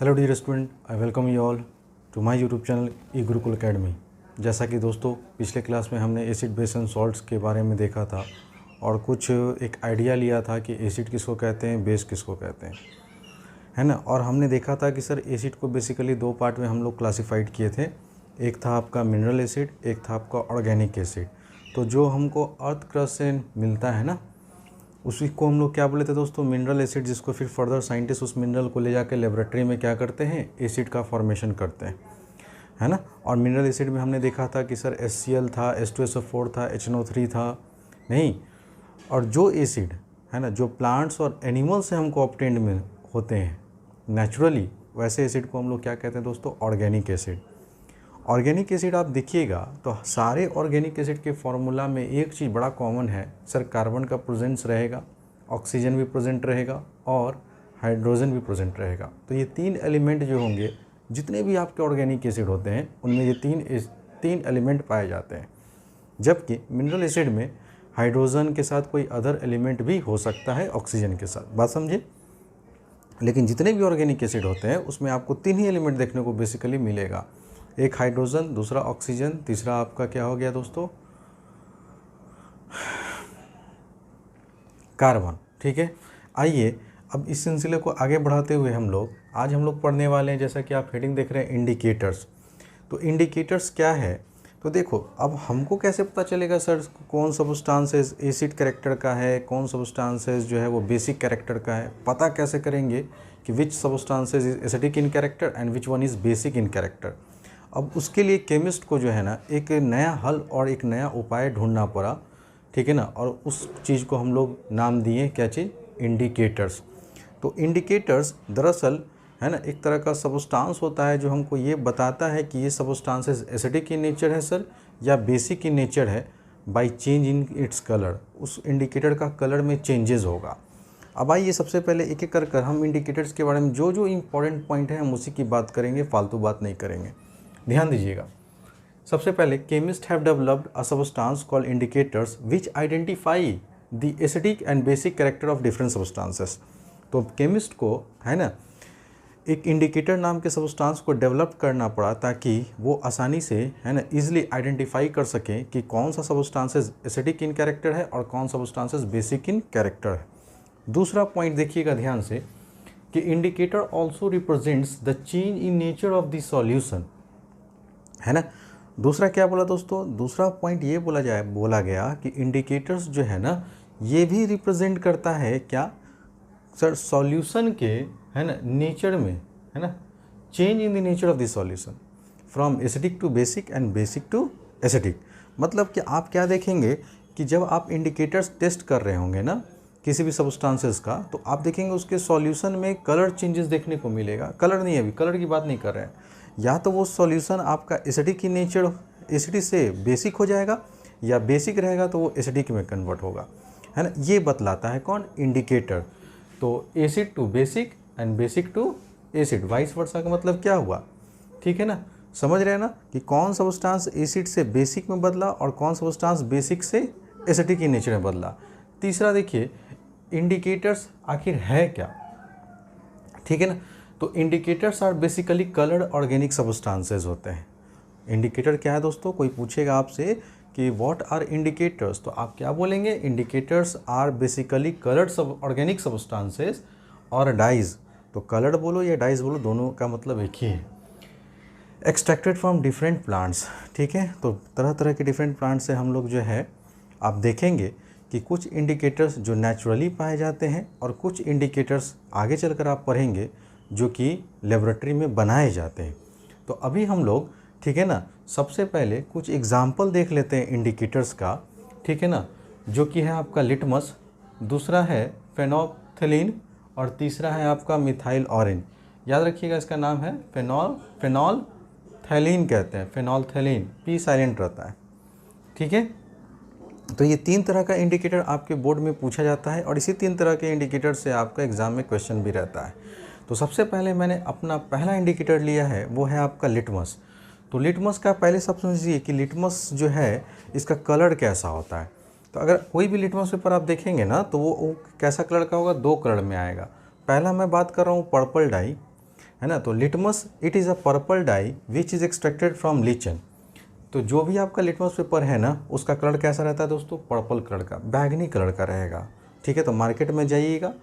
Hello dear student, I welcome you all to my YouTube channel E Gurukul academy. जैसा कि दोस्तों पिछले class में हमने एसिड बेस एंड सॉल्ट्स के बारे में देखा था और कुछ एक आइडिया लिया था कि एसिड किसको कहते हैं, बेस किसको कहते हैं, है ना। और हमने देखा था कि सर एसिड को बेसिकली दो पार्ट में हम लोग क्लासीफाइड किए थे। एक था आपका मिनरल एसिड, एक था आपका ऑर्गेनिक एसिड। तो जो हमको अर्थ क्रस्ट से मिलता है ना, उसी को हम लोग क्या बोले थे दोस्तों, मिनरल एसिड, जिसको फिर फर्दर साइंटिस्ट उस मिनरल को ले जाकर लेबोरेटरी में क्या करते हैं, एसिड का फॉर्मेशन करते हैं, है ना। और मिनरल एसिड में हमने देखा था कि सर HCl था, H2SO4 था, HNO3 था, नहीं। और जो एसिड है ना, जो प्लांट्स और एनिमल से हमको ऑब्टेन्ड में होते हैं नेचुरली, वैसे एसिड को हम लोग क्या कहते हैं दोस्तों, ऑर्गेनिक एसिड। ऑर्गेनिक एसिड आप देखिएगा तो सारे ऑर्गेनिक एसिड के फॉर्मूला में एक चीज़ बड़ा कॉमन है सर, कार्बन का प्रेजेंस रहेगा, ऑक्सीजन भी प्रेजेंट रहेगा और हाइड्रोजन भी प्रेजेंट रहेगा। तो ये तीन एलिमेंट जो होंगे, जितने भी आपके ऑर्गेनिक एसिड होते हैं उनमें ये तीन एलिमेंट पाए जाते हैं। जबकि मिनरल एसिड में हाइड्रोजन के साथ कोई अदर एलिमेंट भी हो सकता है ऑक्सीजन के साथ, बात समझे। लेकिन जितने भी ऑर्गेनिक एसिड होते हैं उसमें आपको तीन ही एलिमेंट देखने को बेसिकली मिलेगा, एक हाइड्रोजन, दूसरा ऑक्सीजन, तीसरा आपका क्या हो गया दोस्तों, कार्बन। ठीक है, आइए अब इस सिलसिले को आगे बढ़ाते हुए हम लोग पढ़ने वाले हैं, जैसा कि आप हेडिंग देख रहे हैं, इंडिकेटर्स। तो इंडिकेटर्स क्या है, तो देखो अब हमको कैसे पता चलेगा सर कौन सब्सटेंसेस एसिड कैरेक्टर का है, कौन सब्सटेंसेस जो है वो बेसिक कैरेक्टर का है। पता कैसे करेंगे कि which substances is acidic in character and which one is basic in character. अब उसके लिए केमिस्ट को जो है ना एक नया हल और एक नया उपाय ढूंढना पड़ा, ठीक है ना। और उस चीज़ को हम लोग नाम दिए क्या चीज़, इंडिकेटर्स। तो इंडिकेटर्स दरअसल है ना एक तरह का सब्सटेंस होता है जो हमको ये बताता है कि ये सब्सटेंसेस एसिडिक इन नेचर है सर या बेसिक इन नेचर है, by change in its colour. उस इंडिकेटर का कलर में चेंजेस होगा। अब आइए सबसे पहले एक एक कर हम इंडिकेटर्स के बारे में जो जो इंपॉर्टेंट पॉइंट है हम उसी की बात करेंगे, फालतू बात नहीं करेंगे, ध्यान दीजिएगा। सबसे पहले chemist have developed a substance called indicators which identify the acidic and basic character of different substances. तो केमिस्ट को है ना एक इंडिकेटर नाम के सब्सटेंस को डेवलप करना पड़ा ताकि वो आसानी से है ना इजीली आइडेंटिफाई कर सकें कि कौन सा सब्सटेंसेस एसिडिक इन कैरेक्टर है और कौन सब्सटेंसेस बेसिक इन कैरेक्टर है। दूसरा पॉइंट देखिएगा ध्यान से कि indicator also represents the change in nature of the solution, है ना। दूसरा क्या बोला दोस्तों, दूसरा पॉइंट ये बोला गया कि इंडिकेटर्स जो है ना ये भी रिप्रेजेंट करता है क्या सर, सॉल्यूशन के है ना नेचर में, है ना, change in the nature of the solution from acidic to basic and basic to acidic. मतलब कि आप क्या देखेंगे कि जब आप इंडिकेटर्स टेस्ट कर रहे होंगे ना किसी भी सब्सटेंसेस का, तो आप देखेंगे उसके सॉल्यूशन में कलर चेंजेस देखने को मिलेगा। कलर नहीं, अभी कलर की बात नहीं कर रहे हैं, या तो वो सॉल्यूशन आपका एसिडिक इन नेचर, एसिडिक से बेसिक हो जाएगा, या बेसिक रहेगा तो वो एसिडिक में कन्वर्ट होगा, है ना। ये बतलाता है कौन, इंडिकेटर। तो acid to basic and basic to acid, vice versa का मतलब क्या हुआ, ठीक है ना। समझ रहे हैं ना कि कौन सब्सटेंस एसिड से बेसिक में बदला और कौन सब्सटेंस बेसिक से एसिडिक इन नेचर में बदला। तीसरा देखिए इंडिकेटर्स आखिर है क्या, ठीक है ना। तो indicators are basically coloured organic substances होते हैं। इंडिकेटर क्या है दोस्तों, कोई पूछेगा आपसे कि व्हाट आर इंडिकेटर्स, तो आप क्या बोलेंगे, इंडिकेटर्स आर बेसिकली कलर्ड सब ऑर्गेनिक सब्सटेंसेस और डाइज। तो कलर्ड बोलो या डाइज बोलो, दोनों का मतलब एक ही है। एक्सट्रैक्टेड फ्रॉम डिफरेंट प्लांट्स, ठीक है। तो तरह तरह के डिफरेंट प्लांट्स से हम लोग जो है आप देखेंगे कि कुछ इंडिकेटर्स जो नेचुरली पाए जाते हैं और कुछ इंडिकेटर्स आगे चलकर आप पढ़ेंगे जो कि लेबोरेटरी में बनाए जाते हैं। तो अभी हम लोग, ठीक है ना, सबसे पहले कुछ एग्जाम्पल देख लेते हैं इंडिकेटर्स का, ठीक है ना, जो कि है आपका लिटमस, दूसरा है फेनोल्फथलीन और तीसरा है आपका मिथाइल ऑरेंज। याद रखिएगा इसका नाम है फेनोल्फथलीन कहते हैं, फेनोल्फथलीन, पी साइलेंट रहता है, ठीक है। तो ये तीन तरह का इंडिकेटर आपके बोर्ड में पूछा जाता है और इसी तीन तरह के इंडिकेटर से आपका एग्ज़ाम में क्वेश्चन भी रहता है। तो सबसे पहले मैंने अपना पहला इंडिकेटर लिया है, वो है आपका लिटमस। तो लिटमस का पहले सब समझिए कि लिटमस जो है इसका कलर कैसा होता है। तो अगर कोई भी लिटमस पेपर आप देखेंगे ना तो वो कैसा कलर का होगा, दो कलर में आएगा। पहला मैं बात कर रहा हूँ पर्पल डाई, है ना। तो litmus it is a purple dye which is extracted from lichen. तो जो भी आपका लिटमस पेपर है ना, उसका कलर कैसा रहता है दोस्तों, पर्पल कलर का, बैगनी कलर का रहेगा। ठीक है, तो मार्केट में जाइएगा,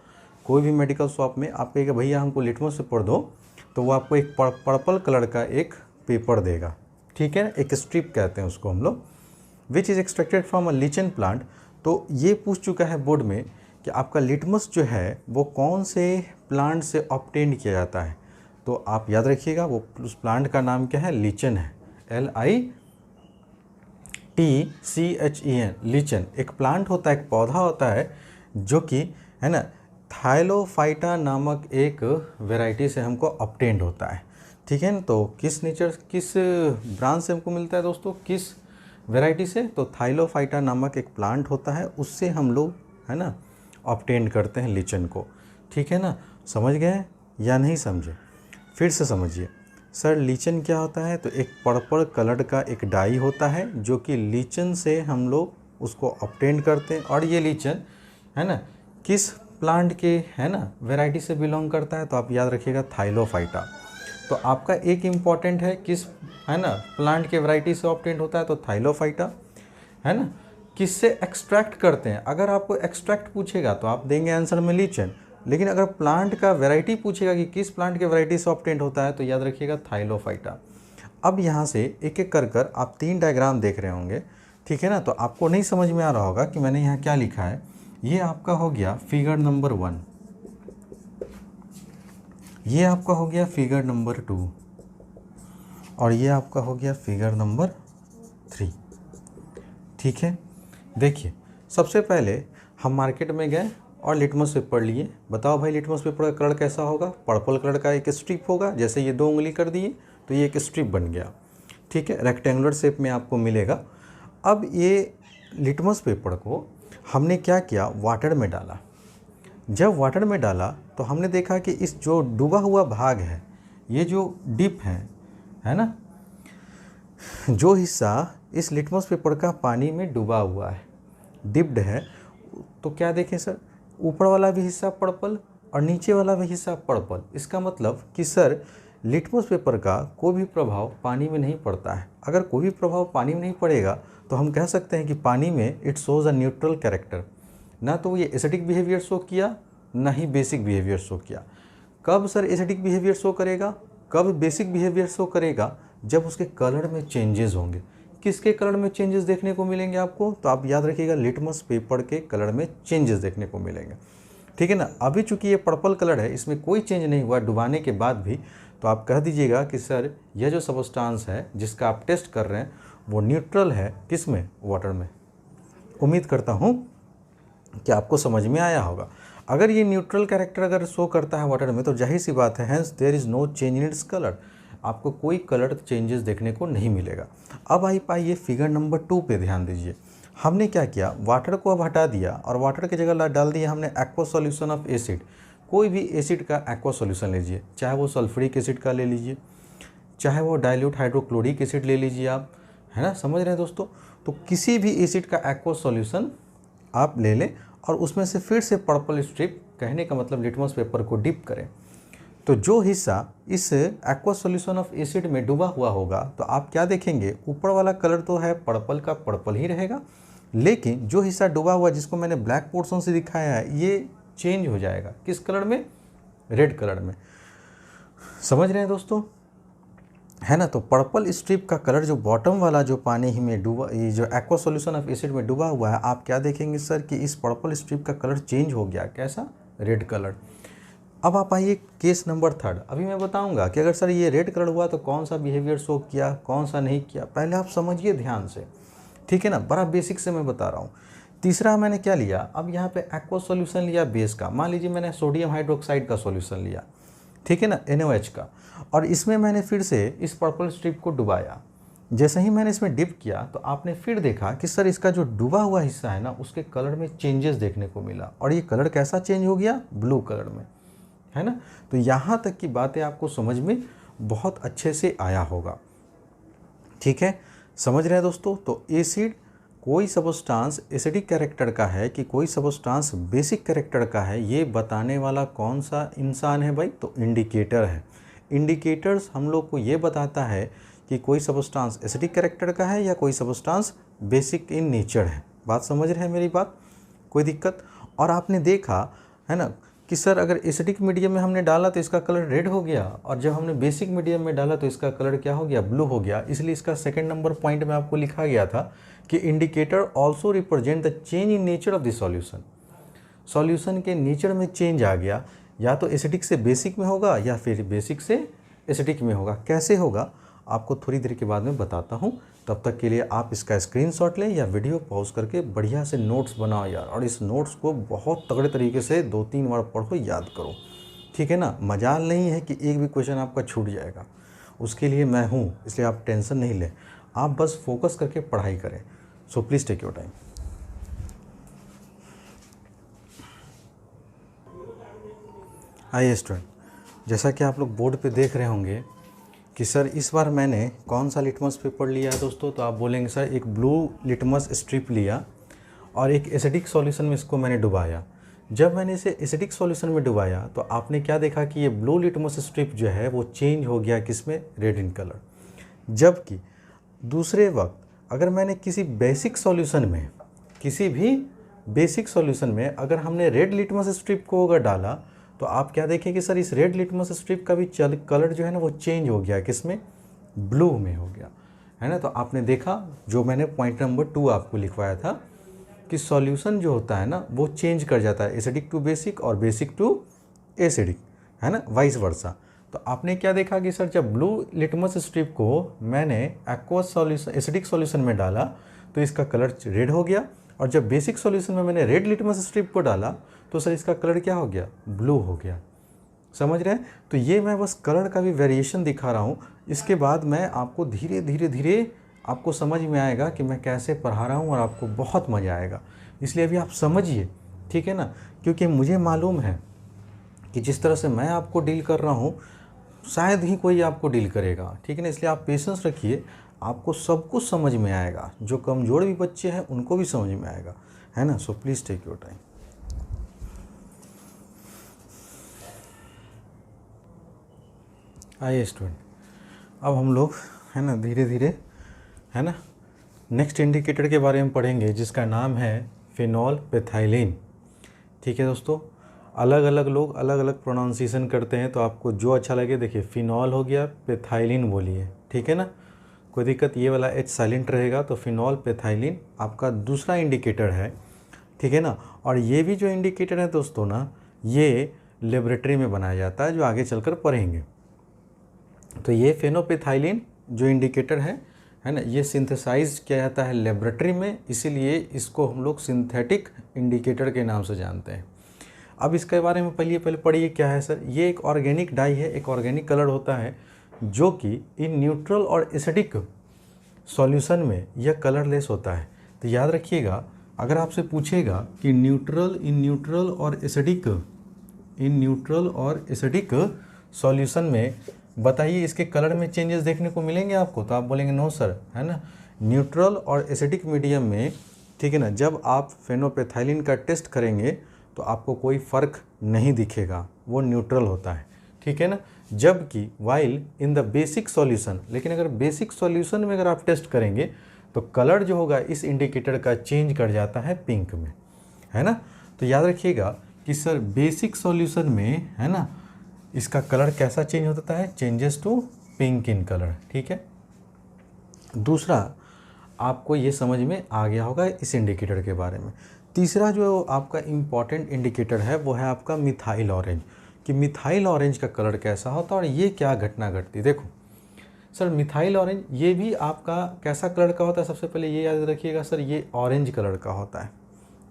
कोई भी मेडिकल शॉप में आप कहिएगा भैया हमको लिटमस पेपर दो, तो वो आपको एक पर्पल कलर का एक पेपर देगा। ठीक है, एक स्ट्रिप कहते हैं उसको हम लोग, which is extracted from a lichen plant. तो ये पूछ चुका है बोर्ड में कि आपका लिटमस जो है वो कौन से प्लांट से ऑब्टेन किया जाता है। तो आप याद रखिएगा वो उस प्लांट का नाम क्या है, लीचन है, LITCHEN, लीचन। एक प्लांट होता है, एक पौधा होता है जो कि है ना थाइलोफाइटा नामक एक वैरायटी से हमको ऑब्टेन्ड होता है। ठीक है ना, तो किस ब्रांच से हमको मिलता है दोस्तों, किस वैरायटी से, तो थाइलोफाइटा नामक एक प्लांट होता है, उससे हम लोग है ना ऑब्टेन करते हैं लीचन को। ठीक है ना, समझ गए या नहीं समझे, फिर से समझिए। सर लीचन क्या होता है, तो एक पर्पल कलर का एक डाई होता है जो कि लीचन से हम लोग उसको ऑब्टेन करते हैं। और ये लीचन है ना किस प्लांट के है ना वैरायटी से बिलोंग करता है, तो आप याद रखिएगा थाइलोफाइटा। तो आपका एक इम्पॉर्टेंट है किस है ना प्लांट के वैरायटी से ऑब्टेन होता है, तो थाइलोफाइटा है ना। किससे एक्सट्रैक्ट करते हैं, अगर आपको एक्सट्रैक्ट पूछेगा तो आप देंगे आंसर में लीचन, लेकिन अगर प्लांट का वैरायटी पूछेगा कि किस प्लांट के वैरायटी से ऑब्टेन होता है, तो याद रखिएगा थाइलोफाइटा। अब यहाँ से एक एक कर आप 3 डायग्राम देख रहे होंगे। ठीक है ना, तो आपको नहीं समझ में आ रहा होगा कि मैंने यहाँ क्या लिखा है। ये आपका हो गया फिगर नंबर 1, ये आपका हो गया फिगर नंबर 2, और ये आपका हो गया फिगर नंबर 3। ठीक है, देखिए सबसे पहले हम मार्केट में गए और लिटमस पेपर लिए। बताओ भाई लिटमस पेपर का कलर कैसा होगा, पर्पल कलर का एक स्ट्रिप होगा, जैसे ये 2 उंगली कर दिए तो ये एक स्ट्रिप बन गया। ठीक है, रेक्टेंगुलर शेप में आपको मिलेगा। अब ये लिटमस पेपर को हमने क्या किया, वाटर में डाला। जब वाटर में डाला तो हमने देखा कि इस जो डूबा हुआ भाग है, ये जो डिप है ना, जो हिस्सा इस लिटमस पेपर का पानी में डूबा हुआ है, डिप्ड है, तो क्या देखें सर, ऊपर वाला भी हिस्सा पर्पल और नीचे वाला भी हिस्सा पर्पल। इसका मतलब कि सर लिटमस पेपर का कोई भी प्रभाव पानी में नहीं पड़ता है। अगर कोई भी प्रभाव पानी में नहीं पड़ेगा तो हम कह सकते हैं कि पानी में it shows a neutral character. ना तो ये एसिडिक बिहेवियर शो किया, ना ही बेसिक बिहेवियर शो किया। कब सर एसिडिक बिहेवियर शो करेगा, कब बेसिक बिहेवियर शो करेगा, जब उसके कलर में चेंजेस होंगे। किसके कलर में चेंजेस देखने को मिलेंगे आपको, तो आप याद रखिएगा लिटमस पेपर के कलर में चेंजेस देखने को मिलेंगे। ठीक है ना, अभी चूंकि ये पर्पल कलर है, इसमें कोई चेंज नहीं हुआ डुबाने के बाद भी, तो आप कह दीजिएगा कि सर यह जो सब्सटेंस है जिसका आप टेस्ट कर रहे हैं वो न्यूट्रल है, किसमें, वाटर में। उम्मीद करता हूँ कि आपको समझ में आया होगा। अगर ये न्यूट्रल कैरेक्टर अगर शो करता है वाटर में, तो जाहिर सी बात है hence there is no change in its colour, आपको कोई कलर चेंजेस देखने को नहीं मिलेगा। अब आइए फिगर नंबर 2 पे ध्यान दीजिए। हमने क्या किया, वाटर को अब हटा दिया और वाटर की जगह डाल दिया हमने एक्वा सॉल्यूशन ऑफ एसिड। कोई भी एसिड का एक्वा सॉल्यूशन लीजिए, चाहे वो सल्फ्यूरिक एसिड का ले लीजिए, चाहे वो डाइल्यूट हाइड्रोक्लोरिक एसिड ले लीजिए आप, है ना, समझ रहे हैं दोस्तों। तो किसी भी एसिड का एक्वा सॉल्यूशन आप ले लें और उसमें से फिर से पर्पल स्ट्रिप, कहने का मतलब लिटमस पेपर को डिप करें। तो जो हिस्सा इस एक्वा सॉल्यूशन ऑफ एसिड में डूबा हुआ होगा, तो आप क्या देखेंगे, ऊपर वाला कलर तो है पर्पल का पर्पल ही रहेगा, लेकिन जो हिस्सा डूबा हुआ जिसको मैंने ब्लैक पोर्शन से दिखाया है, ये चेंज हो जाएगा किस कलर में, रेड कलर में। समझ रहे हैं दोस्तों, है ना। तो पर्पल स्ट्रिप का कलर जो बॉटम वाला जो पानी ही में डूबा, ये जो एक्वा सॉल्यूशन ऑफ एसिड में डूबा हुआ है, आप क्या देखेंगे सर कि इस पर्पल स्ट्रिप का कलर चेंज हो गया, कैसा, रेड कलर। अब आप आइए केस नंबर 3। अभी मैं बताऊंगा कि अगर सर ये रेड कलर हुआ तो कौन सा बिहेवियर शो किया, कौन सा नहीं किया, पहले आप समझिए ध्यान से। ठीक है ना, बड़ा बेसिक से मैं बता रहा हूँ। तीसरा मैंने क्या लिया, अब यहाँ पे एक्वा सॉल्यूशन लिया बेस का, मान लीजिए मैंने सोडियम हाइड्रोक्साइड का सॉल्यूशन लिया, ठीक है ना, NaOH का, और इसमें मैंने फिर से इस पर्पल स्ट्रिप को डुबाया। जैसे ही मैंने इसमें डिप किया तो आपने फिर देखा कि सर इसका जो डूबा हुआ हिस्सा है ना, उसके कलर में चेंजेस देखने को मिला, और ये कलर कैसा चेंज हो गया, ब्लू कलर में, है ना। तो यहाँ तक की बातें आपको समझ में बहुत अच्छे से आया होगा। ठीक है, समझ रहे हैं दोस्तों। तो एसिड, कोई सबस्टांस एसिडिक कैरेक्टर का है कि कोई सबस्टांस बेसिक कैरेक्टर का है, ये बताने वाला कौन सा इंसान है भाई, तो इंडिकेटर है। इंडिकेटर्स हम लोग को ये बताता है कि कोई सबस्टांस एसिडिक कैरेक्टर का है या कोई सबस्टांस बेसिक इन नेचर है। बात समझ रहे हैं मेरी बात, कोई दिक्कत? और आपने देखा है ना कि सर अगर एसिडिक मीडियम में हमने डाला तो इसका कलर रेड हो गया, और जब हमने बेसिक मीडियम में डाला तो इसका कलर क्या हो गया, ब्लू हो गया। इसलिए इसका सेकंड नंबर पॉइंट में आपको लिखा गया था कि indicator also represent the change in nature of the solution. Solution के नेचर में चेंज आ गया, या तो एसिडिक से बेसिक में होगा या फिर बेसिक से एसिडिक में होगा। कैसे होगा आपको थोड़ी देर के बाद में बताता हूँ। तब तक के लिए आप इसका स्क्रीनशॉट लें या वीडियो पॉज करके बढ़िया से नोट्स बनाओ यार, और इस नोट्स को बहुत तगड़े तरीके से 2-3 बार पढ़ो, याद करो, ठीक है ना। मजाल नहीं है कि एक भी क्वेश्चन आपका छूट जाएगा, उसके लिए मैं हूँ, इसलिए आप टेंशन नहीं लें, आप बस फोकस करके पढ़ाई करें। So please take your time. आइए स्टूडेंट, जैसा कि आप लोग बोर्ड पे देख रहे होंगे कि सर इस बार मैंने कौन सा लिटमस पेपर लिया है दोस्तों, तो आप बोलेंगे सर एक ब्लू लिटमस स्ट्रिप लिया और एक एसिडिक सॉल्यूशन में इसको मैंने डुबाया। जब मैंने इसे एसिडिक सॉल्यूशन में डुबाया तो आपने क्या देखा कि ये ब्लू लिटमस स्ट्रिप जो है वो चेंज हो गया किसमें, रेड इन कलर। जबकि दूसरे वक्त अगर मैंने किसी बेसिक सॉल्यूशन में, किसी भी बेसिक सॉल्यूशन में अगर हमने रेड लिटमस स्ट्रिप को अगर डाला तो आप क्या देखें कि सर इस रेड लिटमस स्ट्रिप का भी कलर जो है ना वो चेंज हो गया, किसमें, ब्लू में हो गया, है ना। तो आपने देखा जो मैंने पॉइंट नंबर 2 आपको लिखवाया था कि सॉल्यूशन जो होता है ना वो चेंज कर जाता है, एसिडिक टू बेसिक और बेसिक टू एसिडिक, है ना, वाइस वर्सा। तो आपने क्या देखा कि सर जब ब्लू लिटमस स्ट्रिप को मैंने एक्वस सॉल्यूशन एसिडिक सॉल्यूशन में डाला तो इसका कलर रेड हो गया, और जब बेसिक सॉल्यूशन में मैंने रेड लिटमस स्ट्रिप को डाला तो सर इसका कलर क्या हो गया, ब्लू हो गया। समझ रहे हैं? तो ये मैं बस कलर का भी वेरिएशन दिखा रहा हूँ। इसके बाद मैं आपको धीरे धीरे आपको समझ में आएगा कि मैं कैसे पढ़ा रहा हूँ और आपको बहुत मज़ा आएगा। इसलिए अभी आप समझिए, ठीक है ना, क्योंकि मुझे मालूम है कि जिस तरह से मैं आपको डील कर रहा हूँ शायद ही कोई आपको डील करेगा, ठीक है ना। इसलिए आप पेशेंस रखिए, आपको सब कुछ समझ में आएगा, जो कमज़ोर भी बच्चे हैं उनको भी समझ में आएगा, है ना। So please take your time. आइए स्टूडेंट, अब हम लोग है ना धीरे धीरे है ना नेक्स्ट इंडिकेटर के बारे में पढ़ेंगे जिसका नाम है फिनॉल पेथाइलिन। ठीक है दोस्तों, अलग अलग लोग अलग अलग प्रोनाउंसिएशन करते हैं, तो आपको जो अच्छा लगे। देखिए फिनॉल हो गया, पेथाइलिन बोलिए, ठीक है ना, कोई दिक्कत, ये वाला एच साइलेंट रहेगा। तो फिनॉल पेथाइलिन आपका दूसरा इंडिकेटर है, ठीक है ना। और ये भी जो इंडिकेटर है दोस्तों ना, ये लेबोरेटरी में बनाया जाता है, जो आगे चलकर पढ़ेंगे। तो ये फेनोपेथाइलिन जो इंडिकेटर है ना, ये सिंथेसाइज किया जाता है लेबोरेटरी में, इसीलिए इसको हम लोग सिंथेटिक इंडिकेटर के नाम से जानते हैं। अब इसके बारे में पहले पढ़िए क्या है सर। ये एक ऑर्गेनिक डाई है, एक ऑर्गेनिक कलर होता है जो कि इन न्यूट्रल और एसिडिक सॉल्यूशन में यह कलरलेस होता है। तो याद रखिएगा, अगर आपसे पूछेगा कि न्यूट्रल और एसिडिक सॉल्यूशन में बताइए इसके कलर में चेंजेस देखने को मिलेंगे आपको, तो आप बोलेंगे नो सर, है ना। न्यूट्रल और एसिडिक मीडियम में, ठीक है ना, जब आप फेनोपेथाइलिन का टेस्ट करेंगे तो आपको कोई फ़र्क नहीं दिखेगा, वो न्यूट्रल होता है, ठीक है ना। जबकि while in the basic solution, लेकिन अगर बेसिक सॉल्यूशन में अगर आप टेस्ट करेंगे तो कलर जो होगा इस इंडिकेटर का चेंज कर जाता है पिंक में, है ना। तो याद रखिएगा कि सर बेसिक सॉल्यूशन में, है ना, इसका कलर कैसा चेंज होता है, changes to pink in colour, ठीक है। दूसरा आपको ये समझ में आ गया होगा इस इंडिकेटर के बारे में। तीसरा जो आपका इम्पॉर्टेंट इंडिकेटर है वो है आपका मिथाइल ऑरेंज, कि मिथाइल ऑरेंज का कलर कैसा होता है और ये क्या घटना घटती। देखो सर मिथाइल ऑरेंज ये भी आपका कैसा कलर का होता है, सबसे पहले ये याद रखिएगा सर, ये ऑरेंज कलर का होता है,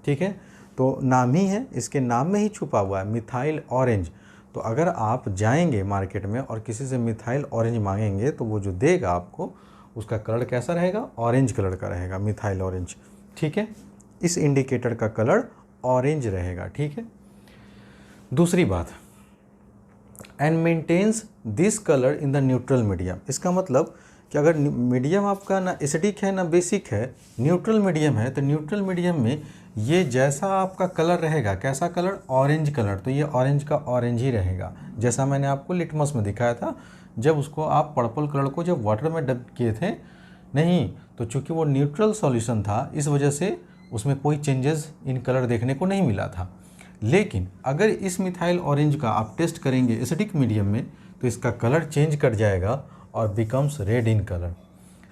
ठीक है। तो नाम ही है, इसके नाम में ही छुपा हुआ है मिथाइल ऑरेंज। तो अगर आप जाएंगे मार्केट में और किसी से मिथाइल ऑरेंज मांगेंगे तो वो जो देगा आपको उसका कलर कैसा रहेगा, ऑरेंज कलर का रहेगा, मिथाइल ऑरेंज, ठीक है। इस इंडिकेटर का कलर ऑरेंज रहेगा, ठीक है। दूसरी बात, and maintains this colour in the neutral medium. इसका मतलब कि अगर मीडियम आपका ना एसिडिक है ना बेसिक है, न्यूट्रल मीडियम है, तो न्यूट्रल मीडियम में ये जैसा आपका कलर रहेगा, कैसा कलर, ऑरेंज कलर, तो ये ऑरेंज का ऑरेंज ही रहेगा, जैसा मैंने आपको लिटमस में दिखाया था जब उसको आप पर्पल कलर को जब वाटर में डब किए थे। नहीं, तो चूंकि वो न्यूट्रल सॉल्यूशन था इस वजह से उसमें कोई चेंजेस इन कलर देखने को नहीं मिला था। लेकिन अगर इस मिथाइल ऑरेंज का आप टेस्ट करेंगे एसिडिक मीडियम में तो इसका कलर चेंज कर जाएगा और बिकम्स रेड इन कलर।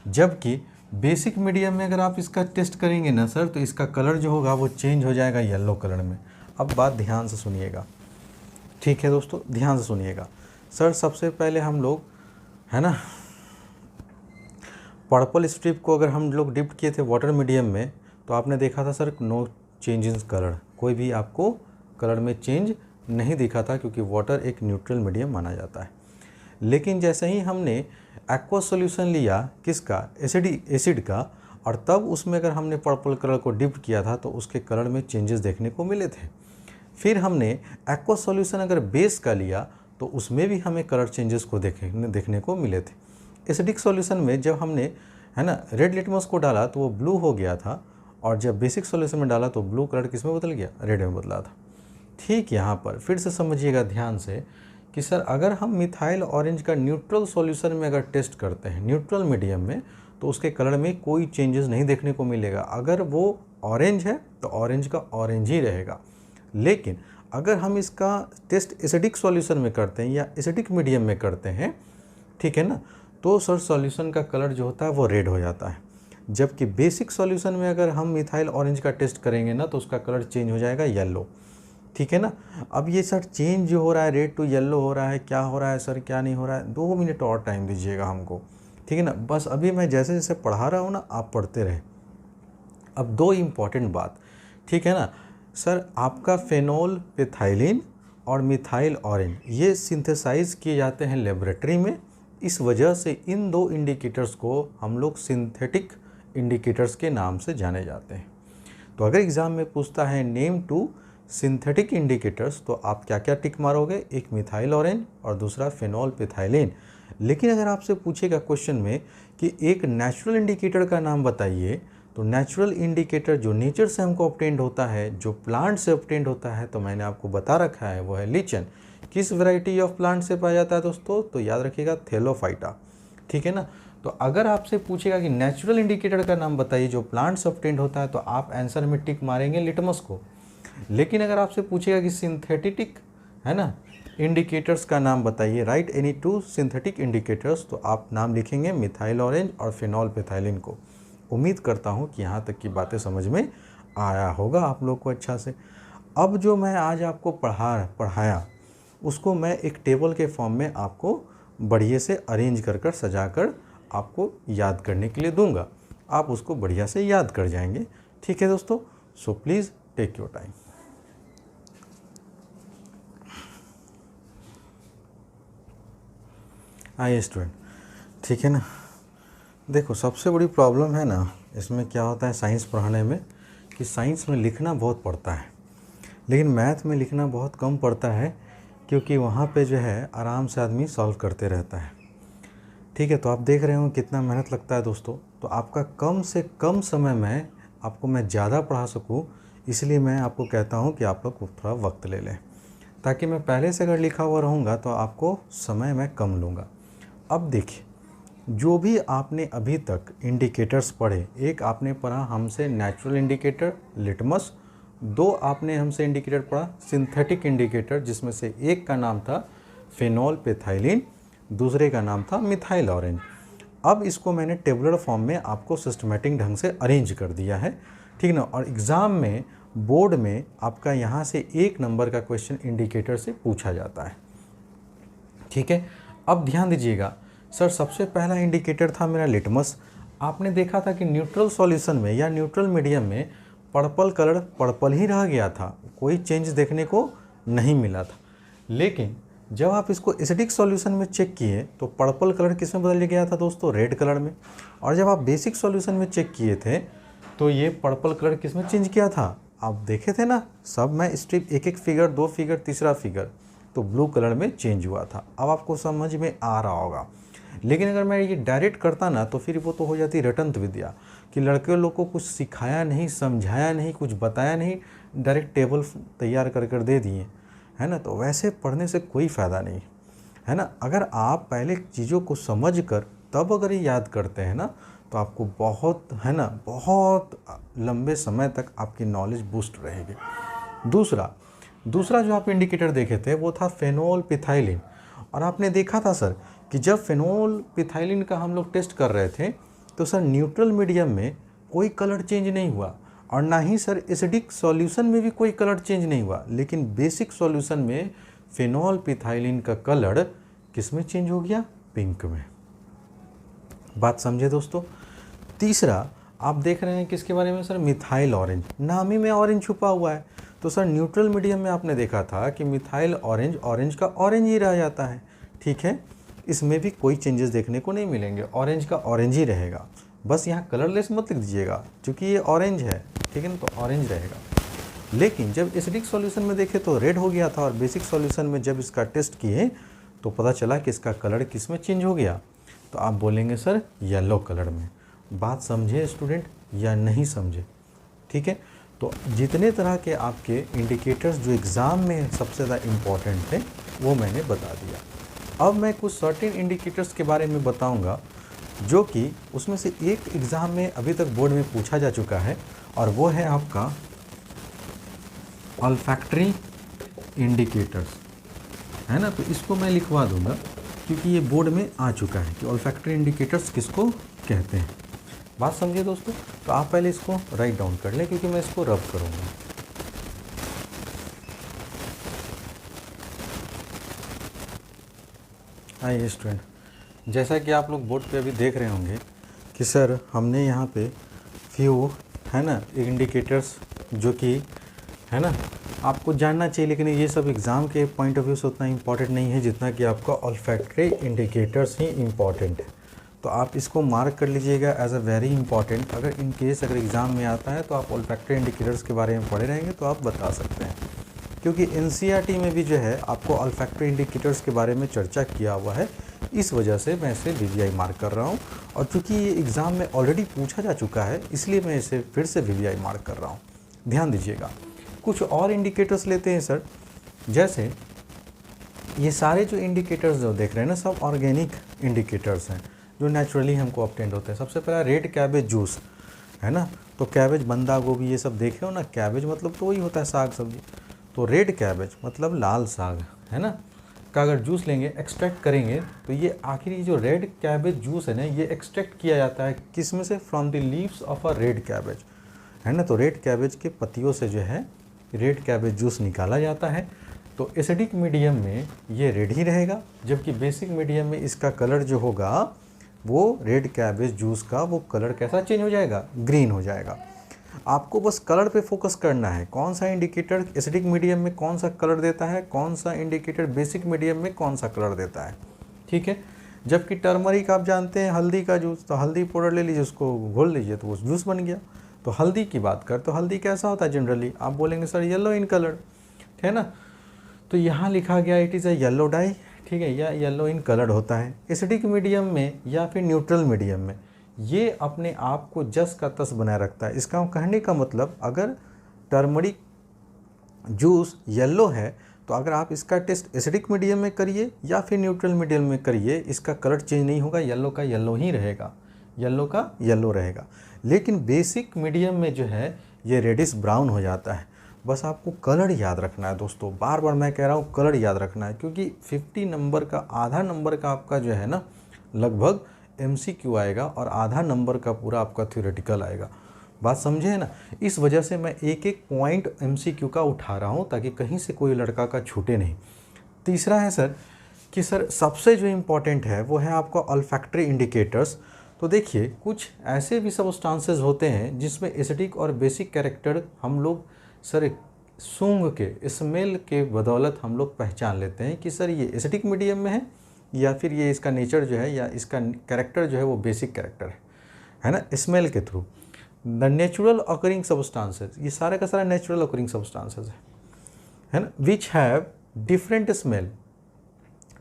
जबकि बेसिक मीडियम में अगर आप इसका टेस्ट करेंगे ना सर तो इसका कलर जो होगा वो चेंज हो जाएगा येलो कलर में। अब बात ध्यान से सुनिएगा, ठीक है दोस्तों, ध्यान से सुनिएगा। सर सबसे पहले हम लोग है ना पर्पल स्ट्रिप को अगर हम लोग डिप किए थे वाटर मीडियम में तो आपने देखा था sir no change in colour, कोई भी आपको कलर में चेंज नहीं दिखा था क्योंकि वाटर एक न्यूट्रल मीडियम माना जाता है। लेकिन जैसे ही हमने एक्वा सॉल्यूशन लिया किसका, एसिड का, और तब उसमें अगर हमने पर्पल कलर को डिप किया था तो उसके कलर में चेंजेस देखने को मिले थे। फिर हमने एक्वा सॉल्यूशन अगर बेस का लिया तो उसमें भी हमें कलर चेंजेस को देखने को मिले थे। एसिडिक सॉल्यूशन में जब हमने है ना रेड लिटमस को डाला तो वो ब्लू हो गया था, और जब बेसिक सॉल्यूशन में डाला तो ब्लू कलर किस में बदल गया, रेड में बदला था। ठीक, यहाँ पर फिर से समझिएगा ध्यान से कि सर अगर हम मिथाइल ऑरेंज का न्यूट्रल सॉल्यूशन में अगर टेस्ट करते हैं न्यूट्रल मीडियम में तो उसके कलर में कोई चेंजेस नहीं देखने को मिलेगा। अगर वो ऑरेंज है तो ऑरेंज का ऑरेंज ही रहेगा। लेकिन अगर हम इसका टेस्ट एसिडिक सॉल्यूशन में करते हैं या एसिडिक मीडियम में करते हैं, ठीक है ना, तो सर सॉल्यूशन का कलर जो होता है वो रेड हो जाता है। जबकि बेसिक सॉल्यूशन में अगर हम मिथाइल ऑरेंज का टेस्ट करेंगे ना तो उसका कलर चेंज हो जाएगा येलो, ठीक है ना। अब ये सर चेंज जो हो रहा है रेड टू येलो हो रहा है, क्या हो रहा है सर, क्या नहीं हो रहा है, 2 मिनट और टाइम दीजिएगा हमको, ठीक है ना। बस अभी मैं जैसे जैसे पढ़ा रहा हूँ ना आप पढ़ते रहे। अब 2 इम्पॉर्टेंट बात, ठीक है ना सर, आपका फेनोल पेथाइलिन और मिथाइल ऑरेंज ये सिंथेसाइज किए जाते हैं लेबोरेटरी में। इस वजह से इन 2 इंडिकेटर्स को हम लोग सिंथेटिक इंडिकेटर्स के नाम से जाने जाते हैं। तो अगर एग्ज़ाम में पूछता है नेम टू सिंथेटिक इंडिकेटर्स तो आप क्या क्या टिक मारोगे, एक मिथाइल ऑरेंज और दूसरा फेनोल पेथाइलिन। लेकिन अगर आपसे पूछेगा क्वेश्चन में कि एक नेचुरल इंडिकेटर का नाम बताइए, तो नेचुरल इंडिकेटर जो नेचर से हमको ऑब्टेंड होता है, जो प्लांट से ऑब्टेंड होता है, तो मैंने आपको बता रखा है वो है लीचन। किस वैरायटी ऑफ प्लांट से पाया जाता है दोस्तों, तो याद रखिएगा थेलोफाइटा, ठीक है ना। तो अगर आपसे पूछेगा कि नेचुरल इंडिकेटर का नाम बताइए जो प्लांट से ऑब्टेंड होता है तो आप आंसर में टिक मारेंगे लिटमस को। लेकिन अगर आपसे पूछेगा कि सिंथेटिक है ना इंडिकेटर्स का नाम बताइए, राइट एनी 2 सिंथेटिक इंडिकेटर्स, तो आप नाम लिखेंगे मिथाइल ऑरेंज और फेनोल पेथाइलिन को। उम्मीद करता हूँ कि यहाँ तक की बातें समझ में आया होगा आप लोग को अच्छा से। अब जो मैं आज आपको पढ़ाया उसको मैं एक टेबल के फॉर्म में आपको बढ़िया से अरेंज कर सजा कर आपको याद करने के लिए दूंगा। आप उसको बढ़िया से याद कर जाएंगे, ठीक है दोस्तों। So please take your time. आइए स्टूडेंट, ठीक है ना। देखो सबसे बड़ी प्रॉब्लम है ना इसमें क्या होता है साइंस पढ़ाने में कि साइंस में लिखना बहुत पड़ता है लेकिन मैथ में लिखना बहुत कम पड़ता है, क्योंकि वहाँ पे जो है आराम से आदमी सॉल्व करते रहता है, ठीक है। तो आप देख रहे हो कितना मेहनत लगता है दोस्तों। तो आपका कम से कम समय में आपको मैं ज़्यादा पढ़ा सकूँ, इसलिए मैं आपको कहता हूँ कि आप लोग थोड़ा वक्त ले लें, ताकि मैं पहले से अगर लिखा हुआ रहूँगा तो आपको समय मैं कम लूँगा। अब देखिए, जो भी आपने अभी तक इंडिकेटर्स पढ़े, एक आपने पढ़ा हमसे नेचुरल इंडिकेटर लिटमस, 2 आपने हमसे इंडिकेटर पढ़ा सिंथेटिक इंडिकेटर, जिसमें से एक का नाम था फेनोल पेथाइलिन, दूसरे का नाम था मिथाइल ऑरेंज। अब इसको मैंने टेबुलर फॉर्म में आपको सिस्टमेटिक ढंग से अरेंज कर दिया है, ठीक ना। और एग्ज़ाम में बोर्ड में आपका यहाँ से 1 नंबर का क्वेश्चन इंडिकेटर से पूछा जाता है, ठीक है। अब ध्यान दीजिएगा सर, सबसे पहला इंडिकेटर था मेरा लिटमस। आपने देखा था कि न्यूट्रल सॉल्यूशन में या न्यूट्रल मीडियम में पर्पल कलर पर्पल ही रह गया था, कोई चेंज देखने को नहीं मिला था। लेकिन जब आप इसको एसिडिक सॉल्यूशन में चेक किए तो पर्पल कलर किस में बदल गया था दोस्तों, रेड कलर में। और जब आप बेसिक सॉल्यूशन में चेक किए थे तो ये पर्पल कलर किस में चेंज किया था, आप देखे थे ना, सब मैं स्ट्रिप एक फिगर, 2 फिगर, तीसरा फिगर, तो ब्लू कलर में चेंज हुआ था। अब आपको समझ में आ रहा होगा। लेकिन अगर मैं ये डायरेक्ट करता ना तो फिर वो तो हो जाती रटंत विद्या कि लड़के लोग को कुछ सिखाया नहीं, समझाया नहीं, कुछ बताया नहीं, डायरेक्ट टेबल तैयार कर दे दिए, है ना। तो वैसे पढ़ने से कोई फ़ायदा नहीं, है ना। अगर आप पहले चीज़ों को समझ कर तब अगर ये याद करते हैं ना तो आपको बहुत, है ना, बहुत लंबे समय तक आपकी नॉलेज बूस्ट रहेगी। दूसरा जो आप इंडिकेटर देखे थे वो था फेनोल पिथाइलिन। और आपने देखा था सर कि जब फेनोल पिथाइलिन का हम लोग टेस्ट कर रहे थे तो सर न्यूट्रल मीडियम में कोई कलर चेंज नहीं हुआ, और ना ही सर एसिडिक सॉल्यूशन में भी कोई कलर चेंज नहीं हुआ, लेकिन बेसिक सॉल्यूशन में फेनोल पिथाइलिन का कलर किस में चेंज हो गया? पिंक में। बात समझे दोस्तों। तीसरा आप देख रहे हैं किसके बारे में सर? Methyl orange. नाम ही में ऑरेंज छुपा हुआ है। तो सर न्यूट्रल मीडियम में आपने देखा था कि मिथाइल ऑरेंज का ऑरेंज ही रह जाता है, ठीक है। इसमें भी कोई चेंजेस देखने को नहीं मिलेंगे, ऑरेंज का ऑरेंज ही रहेगा। बस यहाँ कलरलेस मत लिख दीजिएगा क्योंकि ये ऑरेंज है, ठीक है ना, तो ऑरेंज रहेगा। लेकिन जब एसिडिक सॉल्यूशन में देखे तो रेड हो गया था, और बेसिक सॉल्यूशन में जब इसका टेस्ट किए तो पता चला कि इसका कलर किस में चेंज हो गया? तो आप बोलेंगे सर येलो कलर में। बात समझे स्टूडेंट या नहीं समझे? ठीक है। तो जितने तरह के आपके इंडिकेटर्स जो एग्ज़ाम में सबसे ज़्यादा इम्पॉर्टेंट थे वो मैंने बता दिया। अब मैं कुछ सर्टेन इंडिकेटर्स के बारे में बताऊंगा जो कि उसमें से एक एग्ज़ाम में अभी तक बोर्ड में पूछा जा चुका है, और वो है आपका ऑल्फैक्टरी इंडिकेटर्स, है ना। तो इसको मैं लिखवा दूंगा क्योंकि ये बोर्ड में आ चुका है कि ऑल्फैक्टरी इंडिकेटर्स किसको कहते हैं। बात समझिए दोस्तों। तो आप पहले इसको राइट डाउन कर लें क्योंकि मैं इसको रब करूंगा। आइए स्टूडेंट, जैसा कि आप लोग बोर्ड पे अभी देख रहे होंगे कि सर हमने यहाँ पे फ्यू, है ना, इंडिकेटर्स जो कि, है ना, आपको जानना चाहिए, लेकिन ये सब एग्ज़ाम के पॉइंट ऑफ व्यू से उतना इम्पॉर्टेंट नहीं है जितना कि आपका ऑल्फैक्टरी इंडिकेटर्स ही इम्पॉर्टेंट है। तो आप इसको मार्क कर लीजिएगा एज अ वेरी इंपॉर्टेंट। अगर इन केस अगर एग्ज़ाम में आता है तो आप ऑल्फैक्टरी इंडिकेटर्स के बारे में पढ़े रहेंगे तो आप बता सकते हैं, क्योंकि एनसीईआरटी में भी जो है आपको ऑल्फैक्टरी इंडिकेटर्स के बारे में चर्चा किया हुआ है। इस वजह से मैं इसे वीवीआई मार्क कर रहा हूँ, और चूँकि ये एग्ज़ाम में ऑलरेडी पूछा जा चुका है इसलिए मैं इसे फिर से वीवीआई मार्क कर रहा हूँ। ध्यान दीजिएगा। कुछ और इंडिकेटर्स लेते हैं सर। जैसे ये सारे जो इंडिकेटर्स जो देख रहे हैं ना, सब ऑर्गेनिक इंडिकेटर्स हैं जो नेचुरली हमको ऑब्टेंड होते हैं। सबसे पहला रेड कैबेज जूस, है ना। तो कैबेज, बंदा गोभी, ये सब देखे हो ना। कैबेज मतलब तो वही होता है साग सब्जी। तो रेड कैबेज मतलब लाल साग, है ना, का अगर जूस लेंगे, एक्सट्रैक्ट करेंगे तो ये आखिरी जो रेड कैबेज जूस है ना, ये एक्सट्रैक्ट किया जाता है किस में से? From the leaves of a red cabbage, है ना। तो रेड कैबेज के पत्तियों से जो है रेड कैबेज जूस निकाला जाता है। तो एसिडिक मीडियम में ये रेड ही रहेगा, जबकि बेसिक मीडियम में इसका कलर जो होगा वो रेड कैबेज जूस का वो कलर कैसा चेंज हो जाएगा? ग्रीन हो जाएगा। आपको बस कलर पे फोकस करना है, कौन सा इंडिकेटर एसिडिक मीडियम में कौन सा कलर देता है, कौन सा इंडिकेटर बेसिक मीडियम में कौन सा कलर देता है, ठीक है। जबकि टर्मरिक आप जानते हैं हल्दी का जूस, तो हल्दी पाउडर ले लीजिए, उसको घोल लीजिए तो वो जूस बन गया। तो हल्दी की बात कर तो हल्दी कैसा होता है जनरली? आप बोलेंगे सर येलो इन कलर, है ना। तो यहाँ लिखा गया it is a yellow die, ठीक है, या येलो इन कलर होता है। एसिडिक मीडियम में या फिर न्यूट्रल मीडियम में ये अपने आप को जस का तस बनाए रखता है। इसका कहने का मतलब अगर टर्मरिक जूस येलो है तो अगर आप इसका टेस्ट एसिडिक मीडियम में करिए या फिर न्यूट्रल मीडियम में करिए, इसका कलर चेंज नहीं होगा, येलो का येलो ही रहेगा, येलो का येलो रहेगा। लेकिन बेसिक मीडियम में जो है ये रेडिश ब्राउन हो जाता है। बस आपको कलर याद रखना है दोस्तों, बार बार मैं कह रहा हूँ कलर याद रखना है, क्योंकि 50 नंबर का आधा नंबर का आपका जो है ना लगभग एमसीक्यू आएगा और आधा नंबर का पूरा आपका थ्योरेटिकल आएगा। बात समझे है ना। इस वजह से मैं एक एक पॉइंट एमसीक्यू का उठा रहा हूँ ताकि कहीं से कोई लड़का का छूटे नहीं। तीसरा है सर कि सर सबसे जो इम्पोर्टेंट है वो है आपका ऑल्फैक्टरी इंडिकेटर्स। तो देखिए कुछ ऐसे भी सब्सटेंसेस होते हैं जिसमें एसिडिक और बेसिक कैरेक्टर हम लोग सर सूंघ के, स्मेल के बदौलत हम लोग पहचान लेते हैं कि सर ये एसिडिक मीडियम में है या फिर ये इसका नेचर जो है या इसका कैरेक्टर जो है वो बेसिक कैरेक्टर है ना, स्मेल के through. The natural occurring substances, ये सारा का सारा नेचुरल ऑकरिंग सब्सटेंसेस है ना, विच हैव डिफरेंट स्मेल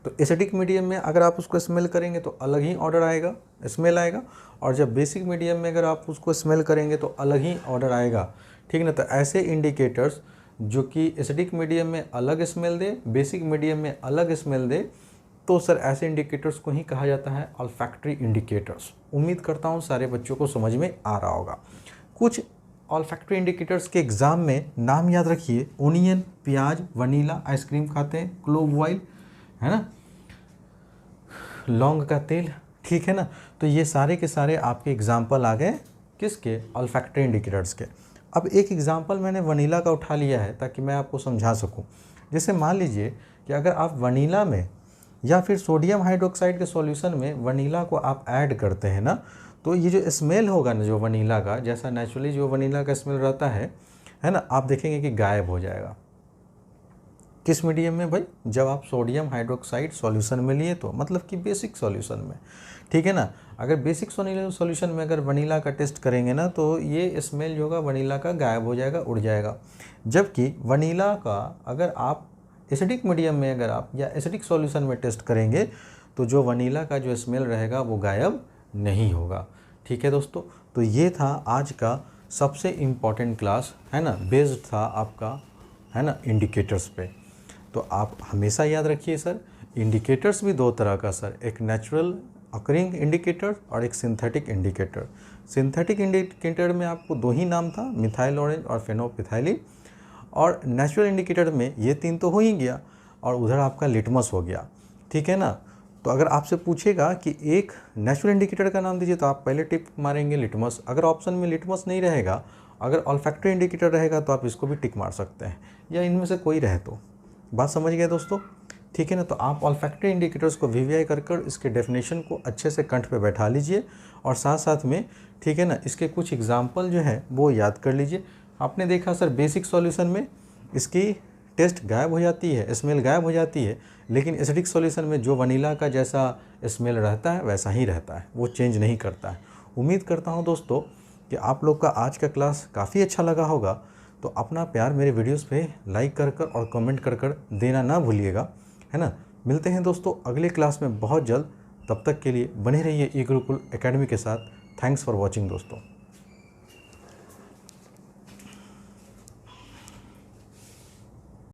तो एसिडिक मीडियम में अगर आप उसको स्मेल करेंगे तो अलग ही ऑर्डर आएगा, स्मेल आएगा, और जब बेसिक मीडियम में अगर आप उसको स्मेल करेंगे तो अलग ही ऑर्डर आएगा, ठीक ना। तो ऐसे इंडिकेटर्स जो कि एसिडिक मीडियम में अलग स्मेल दे, बेसिक मीडियम में अलग स्मेल दे, तो सर ऐसे इंडिकेटर्स को ही कहा जाता है ऑल्फैक्टरी इंडिकेटर्स। उम्मीद करता हूँ सारे बच्चों को समझ में आ रहा होगा। कुछ ऑल्फैक्टरी इंडिकेटर्स के एग्ज़ाम में नाम याद रखिए, ओनियन, प्याज, वनीला, आइसक्रीम खाते हैं, क्लोव ऑयल, है ना, लौंग का तेल, ठीक है ना। तो ये सारे के सारे आपके एग्जाम्पल आ गए किसके, ऑल्फैक्टरी इंडिकेटर्स के। अब एक एग्जाम्पल मैंने वनीला का उठा लिया है ताकि मैं आपको समझा सकूं। जैसे मान लीजिए कि अगर आप वनीला में या फिर सोडियम हाइड्रोक्साइड के सॉल्यूशन में वनीला को आप ऐड करते हैं ना, तो ये जो स्मेल होगा ना जो वनीला का, जैसा नेचुरली जो वनीला का स्मेल रहता है ना, आप देखेंगे कि गायब हो जाएगा। किस मीडियम में भाई, जब आप सोडियम हाइड्रोक्साइड सॉल्यूशन में लिए तो, मतलब कि बेसिक सॉल्यूशन में, ठीक है ना। अगर बेसिक सॉल्यूशन में अगर वनीला का टेस्ट करेंगे ना, तो ये स्मेल जो होगा वनीला का गायब हो जाएगा, उड़ जाएगा। जबकि वनीला का अगर आप एसिडिक मीडियम में अगर आप या एसिडिक सॉल्यूशन में टेस्ट करेंगे तो जो वनीला का जो स्मेल रहेगा वो गायब नहीं होगा, ठीक है दोस्तों। तो ये था आज का सबसे इम्पॉर्टेंट क्लास, है ना, बेस्ड था आपका, है ना, इंडिकेटर्स पे। तो आप हमेशा याद रखिए सर, इंडिकेटर्स भी दो तरह का सर, एक नेचुरल अकरिंग इंडिकेटर और एक सिंथेटिक इंडिकेटर। सिंथेटिक इंडिकेटर में आपको दो ही नाम था, मिथाइल ऑरेंज और फेनोपिथाइलिन, और नेचुरल इंडिकेटर में ये तीन तो हो ही गया, और उधर आपका लिटमस हो गया, ठीक है ना। तो अगर आपसे पूछेगा कि एक नेचुरल इंडिकेटर का नाम दीजिए तो आप पहले टिक मारेंगे लिटमस। अगर ऑप्शन में लिटमस नहीं रहेगा, अगर ऑल्फैक्टरी इंडिकेटर रहेगा तो आप इसको भी टिक मार सकते हैं, या इनमें से कोई रहे तो। बात समझ गए दोस्तों, ठीक है ना। तो आप ऑल्फैक्टरी इंडिकेटर्स को वीवीआई कर इसके डेफिनेशन को अच्छे से कंठ पे बैठा लीजिए, और साथ साथ में, ठीक है ना, इसके कुछ एग्जाम्पल जो है वो याद कर लीजिए। आपने देखा सर बेसिक सॉल्यूशन में इसकी टेस्ट गायब हो जाती है, स्मेल गायब हो जाती है, लेकिन एसिडिक सॉल्यूशन में जो वनीला का जैसा स्मेल रहता है वैसा ही रहता है, वो चेंज नहीं करता है। उम्मीद करता हूँ दोस्तों कि आप लोग का आज का क्लास काफ़ी अच्छा लगा होगा। तो अपना प्यार मेरे वीडियोस पे लाइक कर और कमेंट कर देना ना भूलिएगा, है ना। मिलते हैं दोस्तों अगले क्लास में बहुत जल्द, तब तक के लिए बने रहिए ई गुरुकुल एकेडमी के साथ। थैंक्स फॉर वॉचिंग दोस्तों।